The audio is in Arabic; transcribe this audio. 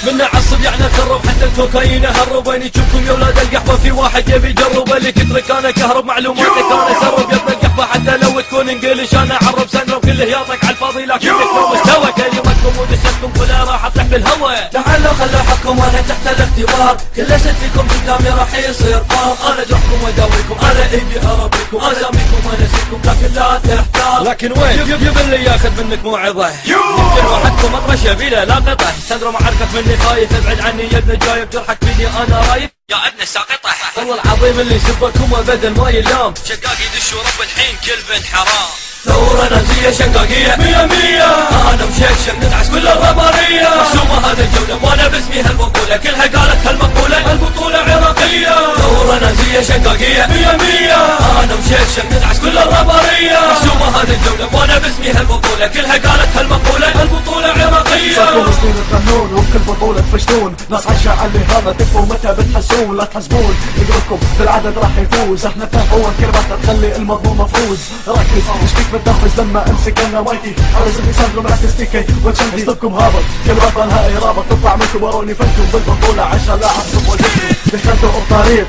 من عصب يعني خرب حتى الكوكايين هرب. وين يشوفكم يا ولاد القحبه في واحد يبي يجرب. اللي كترك انا كهرب معلوماتك انا سرب. يبنى القحبه حتى لو تكون انجلش انا اعرب سنرب. كله ياطك على الفاضي لكن لو مستوى كلمتكم ودشتكم كلها راح اطيح بالهوا. تعالوا خلوا حقكم وانا تحت الاختبار. كل شيء فيكم قدامي راح يصير طار. انا جرحكم واداويكم انا ايدي اربيكم. اساميكم وانسيكم لكن لا تحتار. لكن وين يب اللي ياخذ منك موعظه. يمكن وحدكم اطرش بلا لا قطع. صدر معركة مني خايف ابعد عني يا ابن جايب جرحك فيني انا رايف يا ابن الساقطه. والله العظيم اللي يسبكم بدل ما يلام. شقاق يدش ورب الحين كل بنت حرام. ثورة نازية شقاقية 100 انا مشكشك ندعس كل الربارية. محسومة هذا الجولة وانا باسمي هالبطولة كلها قالت هالمقولة البطولة عراقية. ثورة نازية شقاقية 100 انا مشكشك ندعس كل الربارية. محسومة هذا الجولة وانا باسمي هالبطولة كلها قالت هالمقولة البطولة عراقية. صاروا سنين تغنون وبكل بطولة تفشلون. ناس عايشة على اللي هذا تكفوا متى بتحسون. لا تحسبون يقولكم بالعدد راح يفوز. احنا فهموا الكلمات تخلي المضمون مفروز. ركز مش فيك بتنفذ لما امسك انا مايكي. على زمي ساندرو مركز تيكي وتشندي اسلوبكم هابط. كلمات مالها اراده تطلع منكم وروني فنكم بالبطولة عشان لاعب صفوا جسمي. دخلتوا الطريق